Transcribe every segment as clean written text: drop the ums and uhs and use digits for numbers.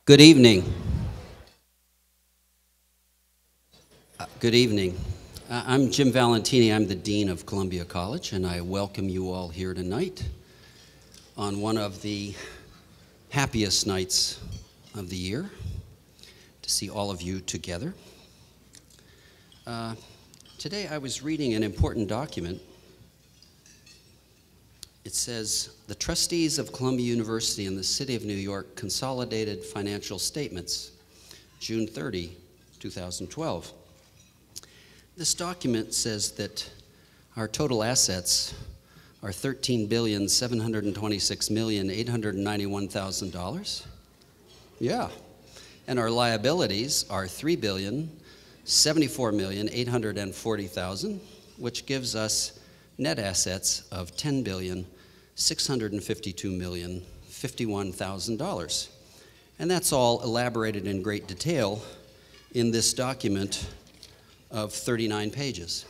Good evening. Good evening. I'm Jim Valentini. I'm the Dean of Columbia College, and I welcome you all here tonight on one of the happiest nights of the year to see all of you together. Today I was reading an important document. It says, the trustees of Columbia University and the City of New York consolidated financial statements, June 30, 2012. This document says that our total assets are $13,726,891,000. Yeah. And our liabilities are $3,074,840,000, which gives us net assets of $10,652,051,000. And that's all elaborated in great detail in this document of 39 pages.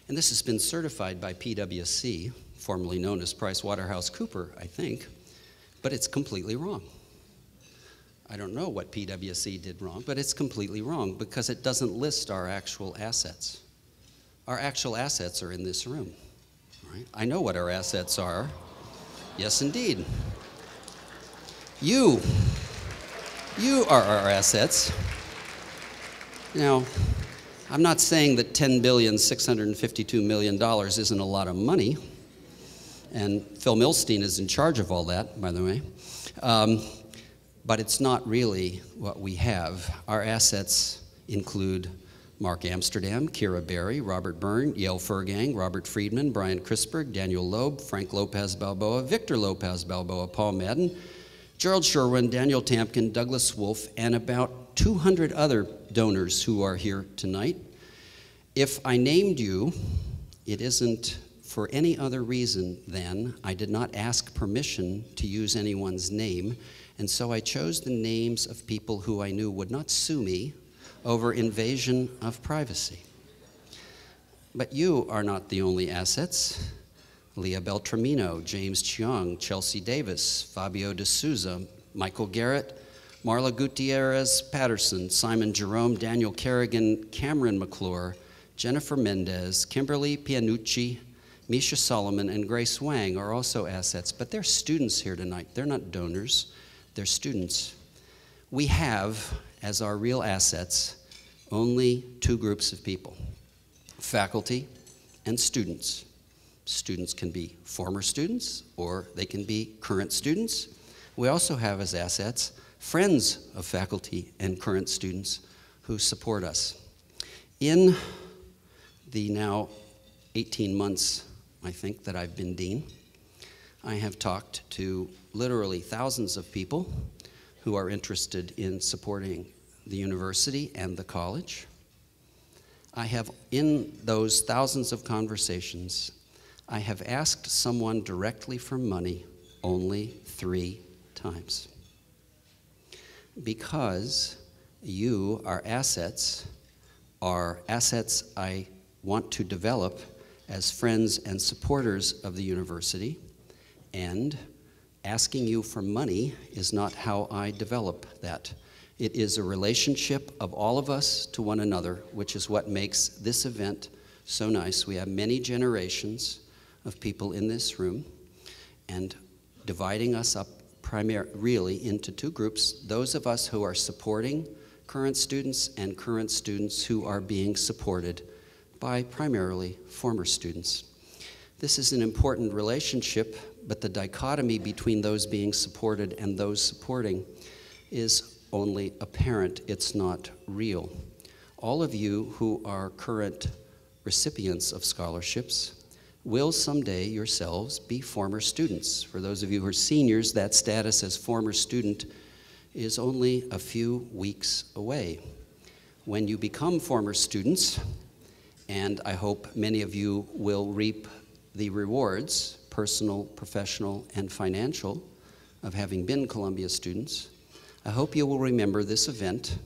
And this has been certified by PwC, formerly known as PricewaterhouseCoopers, I think, but it's completely wrong. I don't know what PwC did wrong, but it's completely wrong because it doesn't list our actual assets. Our actual assets are in this room. Right? I know what our assets are. Yes, indeed. You are our assets. Now, I'm not saying that $10,652,000,000 isn't a lot of money, and Phil Milstein is in charge of all that, by the way, but it's not really what we have. Our assets include Mark Amsterdam, Kira Berry, Robert Byrne, Yale Furgang, Robert Friedman, Brian Chrisberg, Daniel Loeb, Frank Lopez Balboa, Victor Lopez Balboa, Paul Madden, Gerald Sherwin, Daniel Tampkin, Douglas Wolfe, and about 200 other donors who are here tonight. If I named you, it isn't for any other reason than I did not ask permission to use anyone's name, and so I chose the names of people who I knew would not sue me over invasion of privacy. But you are not the only assets. Leah Beltramino, James Cheong, Chelsea Davis, Fabio D'Souza, Michael Garrett, Marla Gutierrez Patterson, Simon Jerome, Daniel Kerrigan, Cameron McClure, Jennifer Mendez, Kimberly Pianucci, Misha Solomon, and Grace Wang are also assets, but they're students here tonight. They're not donors, they're students. We have, as our real assets, only two groups of people, faculty and students. Students can be former students or they can be current students. We also have as assets friends of faculty and current students who support us. In the now 18 months, I think, that I've been dean, I have talked to literally thousands of people who are interested in supporting the university and the college. I have, in those thousands of conversations, I have asked someone directly for money only 3 times. Because you are assets I want to develop as friends and supporters of the university, and asking you for money is not how I develop that. It is a relationship of all of us to one another, which is what makes this event so nice. We have many generations of people in this room, and dividing us up really into 2 groups, those of us who are supporting current students and current students who are being supported by primarily former students. This is an important relationship, but the dichotomy between those being supported and those supporting is only apparent. It's not real. All of you who are current recipients of scholarships will someday yourselves be former students. For those of you who are seniors, that status as former student is only a few weeks away. When you become former students, and I hope many of you will reap the rewards, personal, professional, and financial, of having been Columbia students, I hope you will remember this event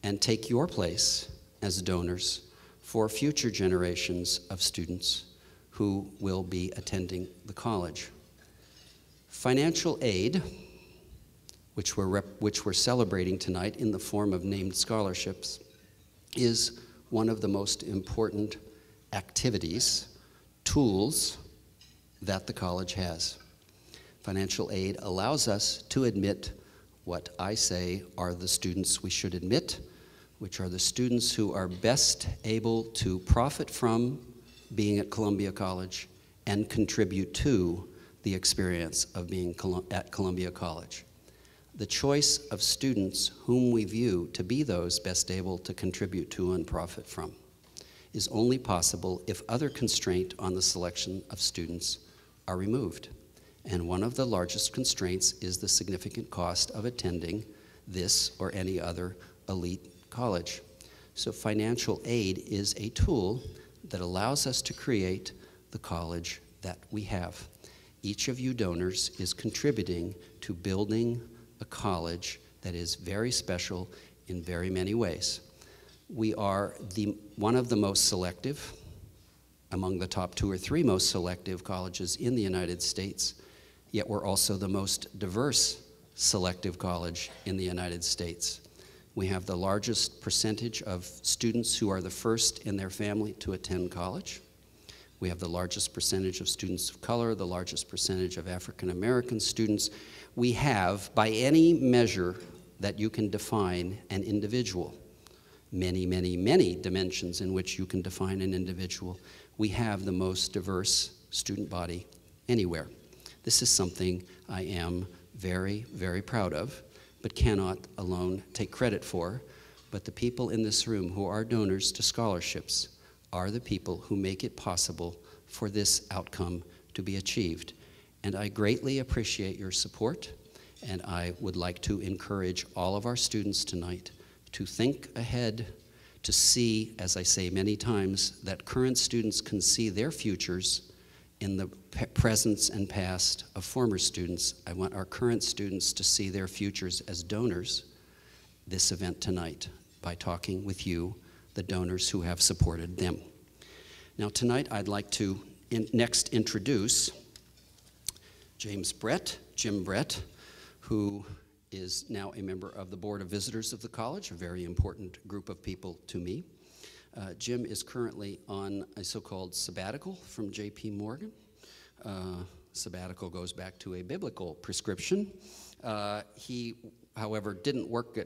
and take your place as donors for future generations of students who will be attending the college. Financial aid which we're celebrating tonight in the form of named scholarships, is one of the most important activities, tools that the college has. Financial aid allows us to admit what I say are the students we should admit, which are the students who are best able to profit from being at Columbia College and contribute to the experience of being at Columbia College. The choice of students whom we view to be those best able to contribute to and profit from is only possible if other constraint on the selection of students are removed. And one of the largest constraints is the significant cost of attending this or any other elite college. So financial aid is a tool that allows us to create the college that we have. Each of you donors is contributing to building a college that is very special in very many ways. We are one of the most selective, among the top 2 or 3 most selective colleges in the United States, yet we're also the most diverse selective college in the United States. We have the largest percentage of students who are the first in their family to attend college. We have the largest percentage of students of color, the largest percentage of African American students. We have, by any measure that you can define an individual, many, many, many dimensions in which you can define an individual, we have the most diverse student body anywhere. This is something I am very, very proud of, but cannot alone take credit for. But the people in this room who are donors to scholarships are the people who make it possible for this outcome to be achieved. And I greatly appreciate your support, and I would like to encourage all of our students tonight to think ahead, to see, as I say many times, that current students can see their futures in the presence and past of former students. I want our current students to see their futures as donors this event tonight by talking with you, the donors who have supported them. Now tonight I'd like to next introduce Jim Brett, who is now a member of the Board of Visitors of the college, a very important group of people to me. Jim is currently on a so-called sabbatical from J.P. Morgan. Sabbatical goes back to a biblical prescription. He, however, didn't work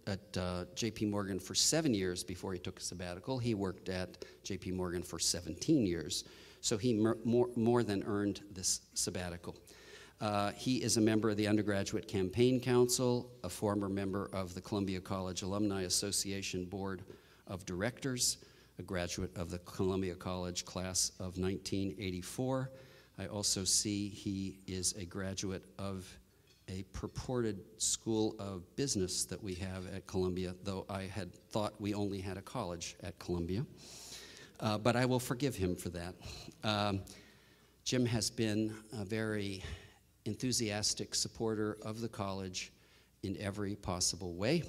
at J.P. Morgan for 7 years before he took a sabbatical. He worked at J.P. Morgan for 17 years. So he more than earned this sabbatical. He is a member of the Undergraduate Campaign Council, a former member of the Columbia College Alumni Association Board of Directors, a graduate of the Columbia College class of 1984. I also see he is a graduate of a purported school of business that we have at Columbia, though I had thought we only had a college at Columbia. But I will forgive him for that. Jim has been a very enthusiastic supporter of the college in every possible way,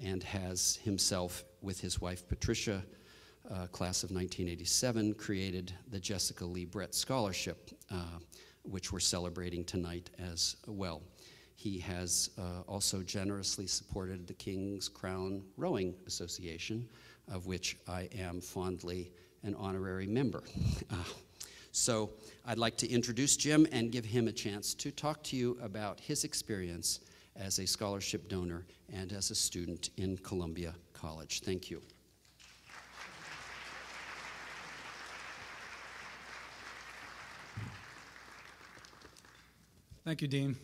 and has himself, with his wife Patricia, class of 1987, created the Jessica Lee Brett Scholarship, which we're celebrating tonight as well. He has also generously supported the King's Crown Rowing Association, of which I am fondly an honorary member. So I'd like to introduce Jim and give him a chance to talk to you about his experience as a scholarship donor and as a student in Columbia College. Thank you. Thank you, Dean.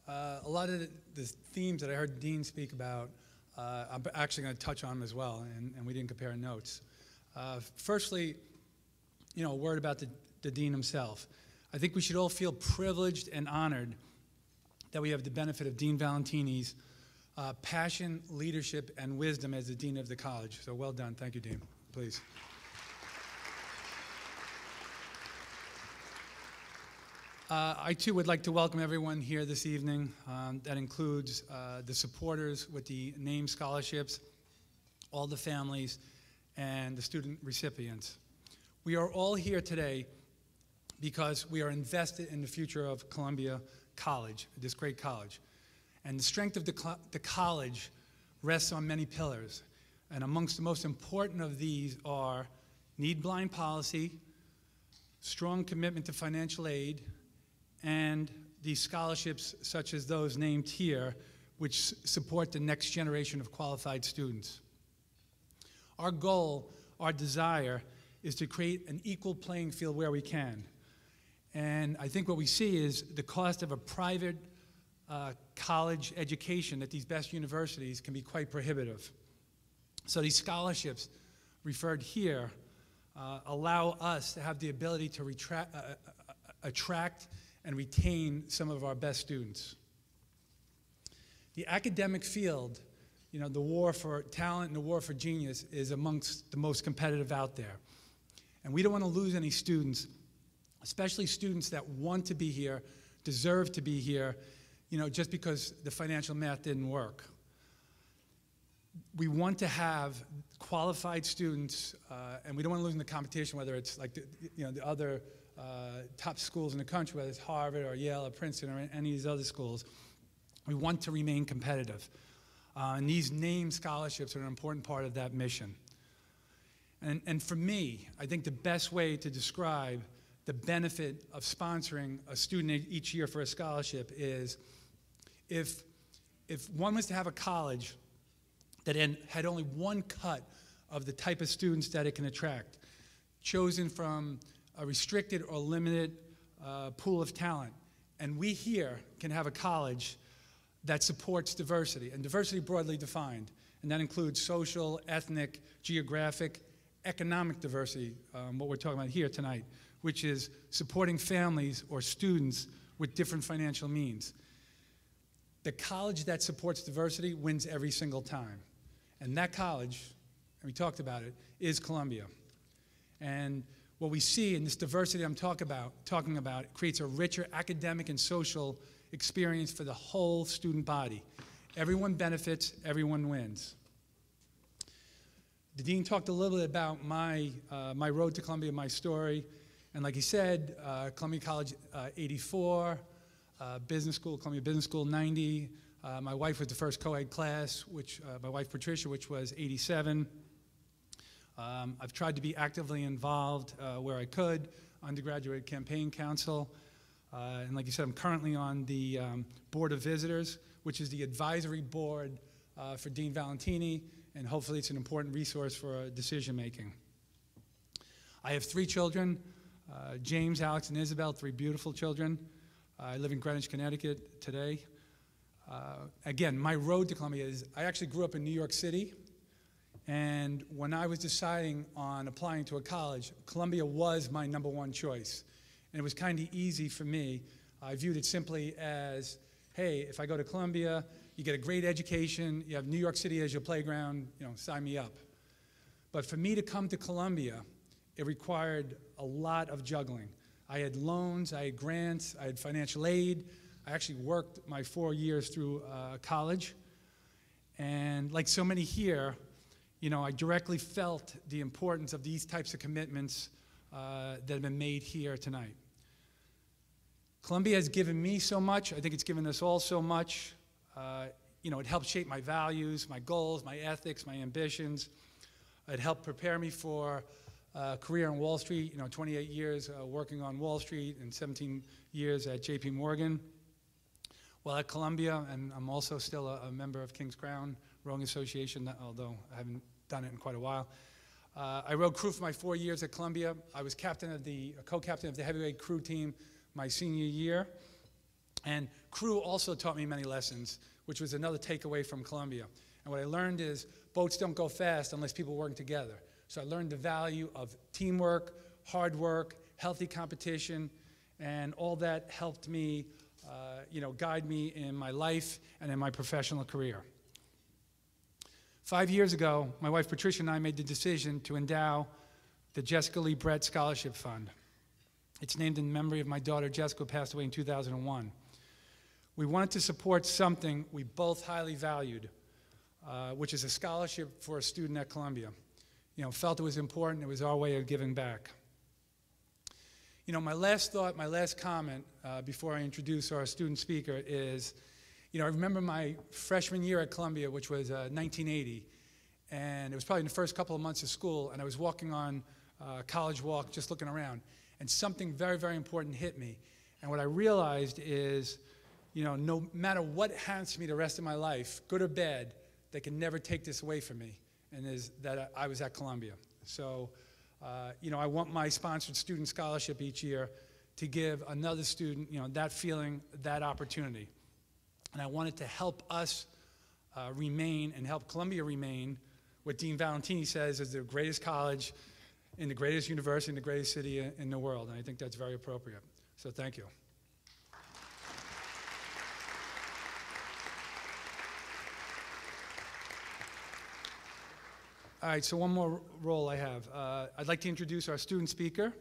A lot of the themes that I heard Dean speak about, I'm actually going to touch on them as well, and we didn't compare notes. Firstly, a word about the Dean himself. I think we should all feel privileged and honored that we have the benefit of Dean Valentini's passion, leadership, and wisdom as the Dean of the college. So well done. Thank you, Dean. Please. I, too, would like to welcome everyone here this evening. That includes the supporters with the named scholarships, all the families, and the student recipients. We are all here today because we are invested in the future of Columbia College, this great college. And the strength of the college rests on many pillars. And amongst the most important of these are need-blind policy, strong commitment to financial aid, and these scholarships such as those named here, which support the next generation of qualified students. Our goal, our desire, is to create an equal playing field where we can. And I think what we see is the cost of a private college education at these best universities can be quite prohibitive. So these scholarships referred here allow us to have the ability to attract and retain some of our best students. The academic field, you know, the war for talent and the war for genius is amongst the most competitive out there. And we don't want to lose any students, especially students that want to be here, deserve to be here, you know, just because the financial math didn't work. We want to have qualified students, and we don't want to lose in the competition, whether it's like the other top schools in the country, whether it's Harvard or Yale or Princeton or any of these other schools. We want to remain competitive. And these named scholarships are an important part of that mission. And for me, I think the best way to describe the benefit of sponsoring a student each year for a scholarship is if one was to have a college that had only one cut of the type of students that it can attract, chosen from a restricted or limited pool of talent, and we here can have a college that supports diversity, and diversity broadly defined, and that includes social, ethnic, geographic, economic diversity, what we're talking about here tonight, which is supporting families or students with different financial means. The college that supports diversity wins every single time. And that college, and we talked about it, is Columbia. And what we see in this diversity I'm talking about, it creates a richer academic and social experience for the whole student body. Everyone benefits, everyone wins. The dean talked a little bit about my road to Columbia, my story. And like he said, Columbia College 84, business school, Columbia Business School 90. My wife was the first co-ed class, my wife Patricia, which was 87. I've tried to be actively involved where I could, undergraduate campaign council. And like you said, I'm currently on the Board of Visitors, which is the advisory board for Dean Valentini, and hopefully it's an important resource for decision making. I have 3 children, James, Alex, and Isabel, 3 beautiful children. I live in Greenwich, Connecticut today. Again, my road to Columbia is, I actually grew up in New York City, and when I was deciding on applying to a college, Columbia was my #1 choice. And it was kind of easy for me. I viewed it simply as, hey, if I go to Columbia, you get a great education, you have New York City as your playground, you know, sign me up. But for me to come to Columbia, it required a lot of juggling. I had loans, I had grants, I had financial aid. I actually worked my 4 years through college. And like so many here, you know, I directly felt the importance of these types of commitments that have been made here tonight. Columbia has given me so much. I think it's given us all so much. You know, it helped shape my values, my goals, my ethics, my ambitions. It helped prepare me for a career on Wall Street, you know, 28 years working on Wall Street and 17 years at JP Morgan. While at Columbia, and I'm also still a member of King's Crown Rowing Association, although I haven't done it in quite a while. I rowed crew for my 4 years at Columbia. I was co-captain of the heavyweight crew team my senior year. And crew also taught me many lessons, which was another takeaway from Columbia. And what I learned is boats don't go fast unless people work together. So I learned the value of teamwork, hard work, healthy competition, and all that helped me, you know, guide me in my life and in my professional career. 5 years ago, my wife Patricia and I made the decision to endow the Jessica Lee Brett Scholarship Fund. It's named in memory of my daughter Jessica, who passed away in 2001. We wanted to support something we both highly valued, which is a scholarship for a student at Columbia. You know, felt it was important. It was our way of giving back. You know, my last thought, my last comment before I introduce our student speaker is, I remember my freshman year at Columbia, which was 1980, and it was probably in the first couple of months of school, and I was walking on College Walk just looking around, and something very, very important hit me. And what I realized is, no matter what happens to me the rest of my life, good or bad, they can never take this away from me, and is that I was at Columbia. So, I want my sponsored student scholarship each year to give another student, that feeling, that opportunity. And I wanted to help us remain and help Columbia remain what Dean Valentini says is the greatest college in the greatest university in the greatest city in the world. And I think that's very appropriate. So thank you. All right, so one more role I have. I'd like to introduce our student speaker,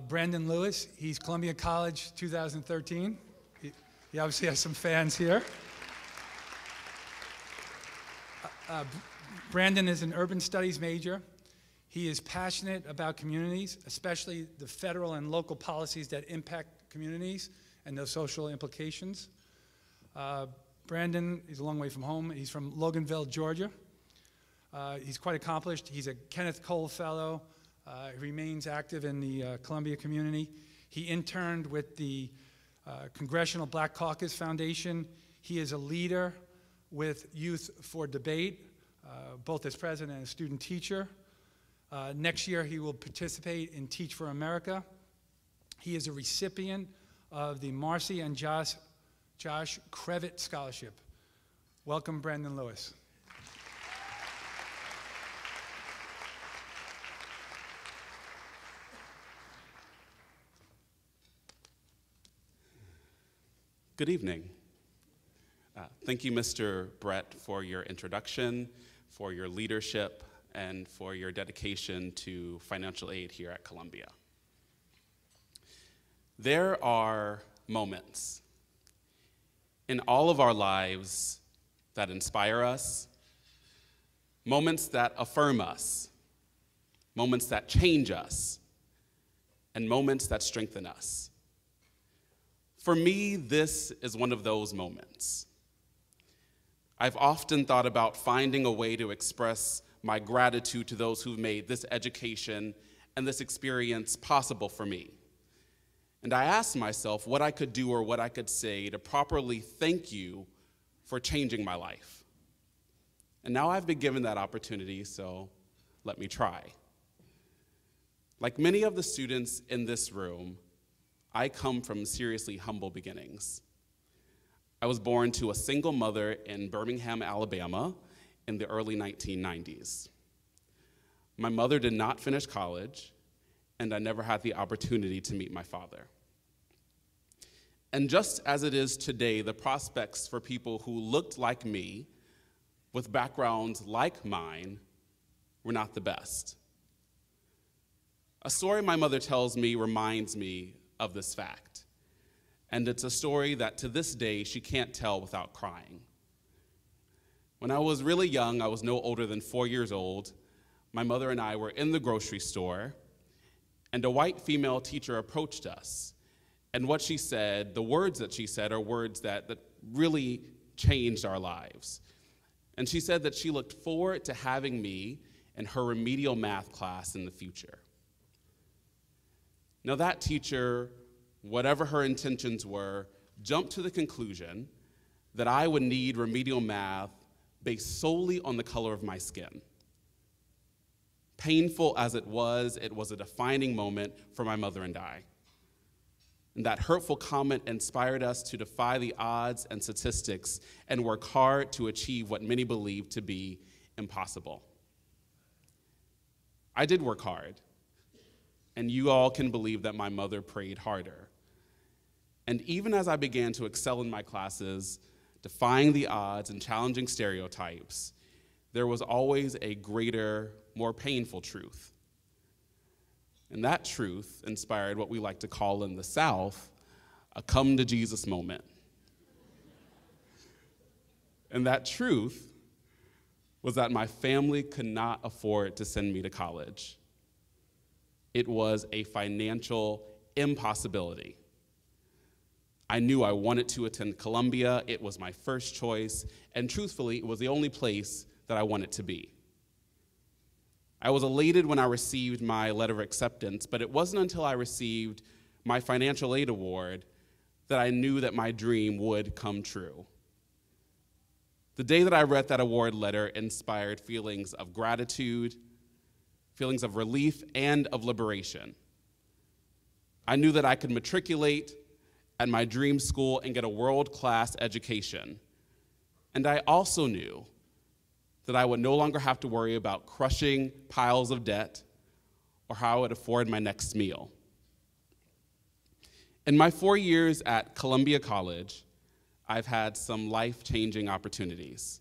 Brandon Lewis. He's Columbia College 2013. He obviously has some fans here. Brandon is an urban studies major. He is passionate about communities, especially the federal and local policies that impact communities and those social implications. Brandon is a long way from home. He's from Loganville, Georgia. He's quite accomplished. He's a Kenneth Cole Fellow. He remains active in the Columbia community. He interned with the Congressional Black Caucus Foundation. He is a leader with Youth for Debate, both as president and as student teacher. Next year, he will participate in Teach for America. He is a recipient of the Marcy and Josh Crevitt Scholarship. Welcome, Brandon Lewis. Good evening. Thank you, Mr. Brett, for your introduction, for your leadership, and for your dedication to financial aid here at Columbia. There are moments in all of our lives that inspire us, moments that affirm us, moments that change us, and moments that strengthen us. For me, this is one of those moments. I've often thought about finding a way to express my gratitude to those who've made this education and this experience possible for me. And I asked myself what I could do or what I could say to properly thank you for changing my life. And now I've been given that opportunity, so let me try. Like many of the students in this room, I come from seriously humble beginnings. I was born to a single mother in Birmingham, Alabama in the early 1990s. My mother did not finish college, and I never had the opportunity to meet my father. And just as it is today, the prospects for people who looked like me, with backgrounds like mine, were not the best. A story my mother tells me reminds me of this fact. And it's a story that to this day she can't tell without crying. When I was really young, I was no older than 4 years old, my mother and I were in the grocery store, and a white female teacher approached us. And what she said, the words that she said, are words that really changed our lives. And she said that she looked forward to having me in her remedial math class in the future. Now that teacher, whatever her intentions were, jumped to the conclusion that I would need remedial math based solely on the color of my skin. Painful as it was a defining moment for my mother and I. And that hurtful comment inspired us to defy the odds and statistics and work hard to achieve what many believe to be impossible. I did work hard. And you all can believe that my mother prayed harder. And even as I began to excel in my classes, defying the odds and challenging stereotypes, there was always a greater, more painful truth. And that truth inspired what we like to call in the South a come to Jesus moment. And that truth was that my family could not afford to send me to college. It was a financial impossibility. I knew I wanted to attend Columbia. It was my first choice, and truthfully, it was the only place that I wanted to be. I was elated when I received my letter of acceptance, but it wasn't until I received my financial aid award that I knew that my dream would come true. The day that I read that award letter inspired feelings of gratitude, feelings of relief, and of liberation. I knew that I could matriculate at my dream school and get a world-class education. And I also knew that I would no longer have to worry about crushing piles of debt or how I would afford my next meal. In my 4 years at Columbia College, I've had some life-changing opportunities.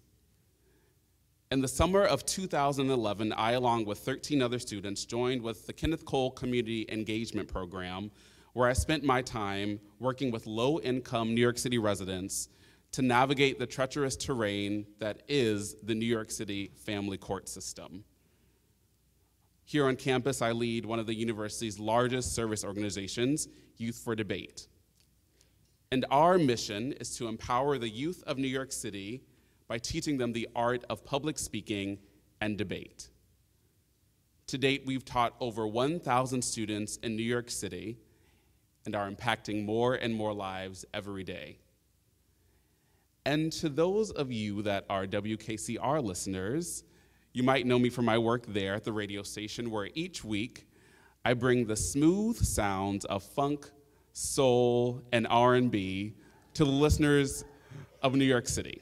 In the summer of 2011, I, along with 13 other students, joined with the Kenneth Community Engagement Program, where I spent my time working with low-income New York City residents to navigate the treacherous terrain that is the New York City family court system. Here on campus, I lead one of the university's largest service organizations, Youth for Debate. And our mission is to empower the youth of New York City by teaching them the art of public speaking and debate. To date, we've taught over 1,000 students in New York City and are impacting more and more lives every day. And to those of you that are WKCR listeners, you might know me from my work there at the radio station, where each week I bring the smooth sounds of funk, soul, and R&B to the listeners of New York City.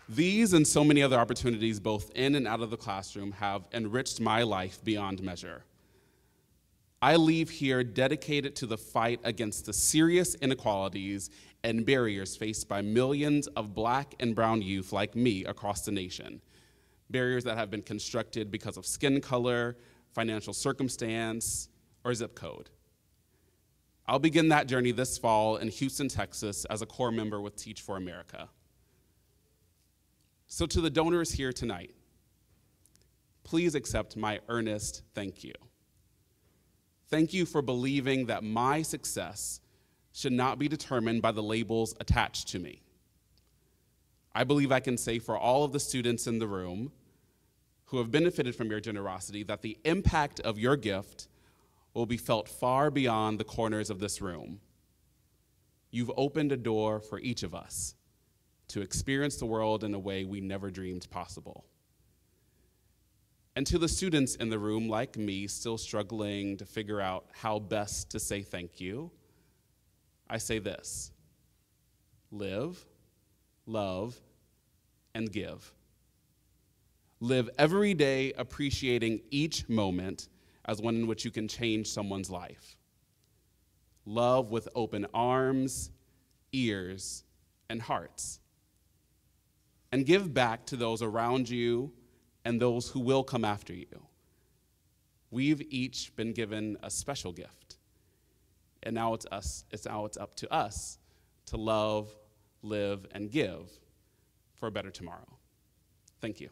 These and so many other opportunities, both in and out of the classroom, have enriched my life beyond measure. I leave here dedicated to the fight against the serious inequalities and barriers faced by millions of Black and brown youth like me across the nation. Barriers that have been constructed because of skin color, financial circumstance, or zip code. I'll begin that journey this fall in Houston, Texas, as a core member with Teach for America. So to the donors here tonight, please accept my earnest thank you. Thank you for believing that my success should not be determined by the labels attached to me. I believe I can say for all of the students in the room who have benefited from your generosity that the impact of your gift will be felt far beyond the corners of this room. You've opened a door for each of us to experience the world in a way we never dreamed possible. And to the students in the room, like me, still struggling to figure out how best to say thank you, I say this: live, love, and give. Live every day appreciating each moment as one in which you can change someone's life. Love with open arms, ears, and hearts. And give back to those around you and those who will come after you. We've each been given a special gift. And now it's up to us to love, live, and give for a better tomorrow. Thank you.